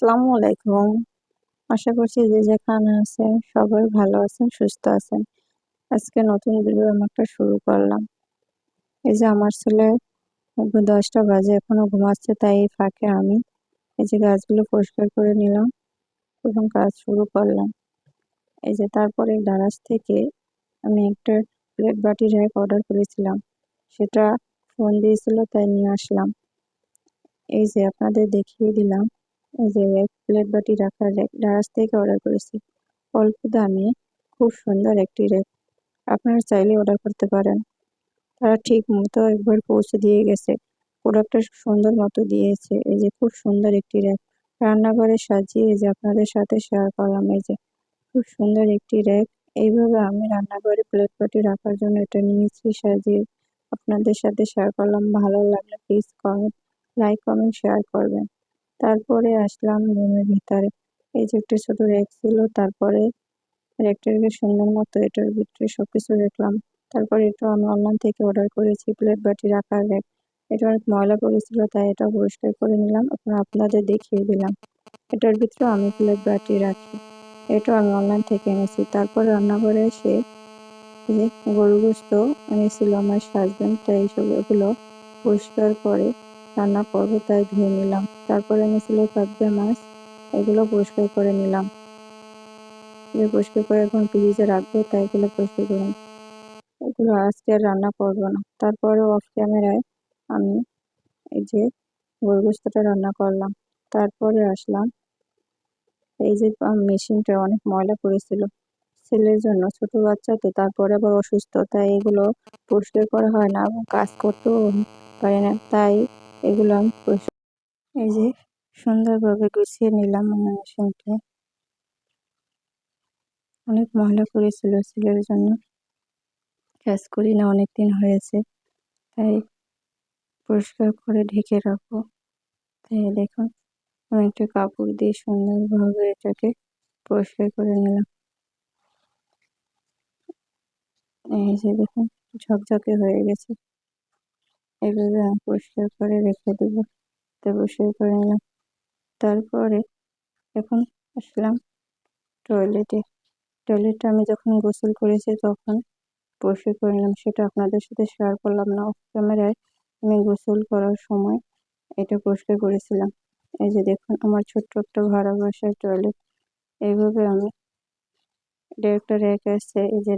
আসসালামু আলাইকুম। আশা করছি যে যেখানে আছেন সবাই ভালো আছেন, সুস্থ আছেন। আজকে নতুন ভিডিও আমি একটা শুরু করলাম। এই যে আমার ছেলে 10টা বাজে এখনো ঘুমাচ্ছে, তাই এই ফাঁকে আমি এই যে গাছগুলো পরিষ্কার করে নিলাম এবং কাজ শুরু করলাম। এই যে তারপরে দারাজ থেকে আমি একটা প্লেট বাটি র‍্যাক অর্ডার করেছিলাম। সেটা ফোন দিয়েছিল তাই নিয়ে আসলাম। এই যে আপনাদের দেখিয়ে দিলাম। এই যে এক প্লেট বাটি রাখার র‍্যাক দারাজ থেকে অর্ডার করেছি। অল্প দামে খুব সুন্দর একটি র‍্যাক। আপনারা চাইলে অর্ডার করতে পারেন। তারা ঠিক মতো একবার পৌঁছে দিয়ে গেছে। প্রোডাক্টটা সুন্দর মতো দিয়েছে। এই যে খুব সুন্দর একটি র‍্যাক। রান্নাঘরে সাজিয়ে এই যে আপনাদের সাথে শেয়ার করলাম। এই যে খুব সুন্দর একটি র‍্যাক। এইভাবে আমি রান্নাঘরে প্লেট বাটি রাখার জন্য এটা নিয়েছি সাজিয়ে। আপনাদের সাথে শেয়ার করলাম। ভালো লাগলে প্লিজ লাইক, কমেন্ট, শেয়ার করবেন। তারপরে আসলাম রুমের ভিতরে। এই যে একটা ছোট র‍্যাক ছিল, তারপরে রেক্টেরিকে সুন্দর মতো এটার ভিতরে সবকিছু রাখলাম। তারপরে এটা আমি অনলাইন থেকে অর্ডার করেছি প্লেট বাটি রাখার র‍্যাক। এটা অনেক ময়লা পড়েছিল তাই এটা পরিষ্কার করে নিলাম, আপনাদের দেখিয়ে দিলাম। এটার ভিতরে আমি প্লেট বাটি রাখি। এটা আমি অনলাইন থেকে এনেছি। তারপরে রান্নাঘরে এসে যে গরুর গোশত এনেছিল আমার হাজবেন্ড, তাই এগুলো পরিষ্কার করে রান্না করবো তাই ধুয়ে নিলাম। তারপরে এনেছিল পাবদা মাছ, এগুলো পরিষ্কার করে নিলাম। পরিষ্কার করে এখন ফ্রিজে রাখবো, তাই এগুলো পরিষ্কার করে এগুলো আজকে আর রান্না করবো না। তারপরে অফ ক্যামেরায় আমি এই যে গরুর গোশতটা রান্না করলাম। তারপরে আসলাম এই যে মেশিনটা অনেক ময়লা পড়েছিল ছেলের জন্য, ছোট বাচ্চা তো, তারপরে আবার অসুস্থ, তাই এগুলো পরিষ্কার করা হয় না এবং কাজ করতেও পারি না, তাই এগুলো আমি এই যে সুন্দরভাবে গুছিয়ে নিলাম। আমার মেশিনটা অনেক ময়লা পড়েছিল ছেলের জন্য, কাজ করি না অনেকদিন হয়েছে, তাই পরিষ্কার করে ঢেকে রাখবো। তাই দেখুন আমি একটা কাপড় দিয়ে সুন্দরভাবে এটাকে পরিষ্কার করে নিলাম। এই যে দেখুন ঝকঝকে হয়ে গেছে। এভাবে আমি পরিষ্কার করে রেখে দেবো। পরিষ্কার করে নিলাম। তারপরে এখন আসলাম টয়লেটটা আমি যখন গোসল করেছি তখন পরিষ্কার করে নিলাম, সেটা আপনাদের সাথে শেয়ার করলাম না। অফ ক্যামেরায় আমি গোসল করার সময় এটা পরিষ্কার করেছিলাম। এই যে দেখুন আমার ছোট্ট একটা ভাড়া বাসার টয়লেট। এইভাবে আমি এটা একটা র‍্যাক আসছে, এই যে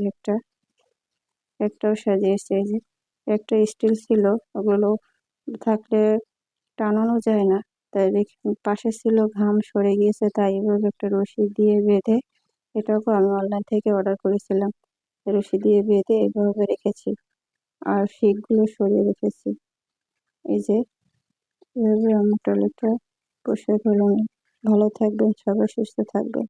একটাও সাজিয়েছে। এই যে একটা স্টিল ছিল, ওগুলো থাকলে টানানো যায় না, তাই পাশে ছিল ঘাম সরে গিয়েছে, তাই এভাবে একটা রশি দিয়ে বেঁধে, এটাকেও আমি অনলাইন থেকে অর্ডার করেছিলাম। রশি দিয়ে বেঁধে এভাবে রেখেছি আর শিকগুলো সরিয়ে রেখেছি। এই যে এভাবে আমার টয়লেটটা পরিষ্কার করলাম। ভালো থাকবেন, সবাই সুস্থ থাকবেন।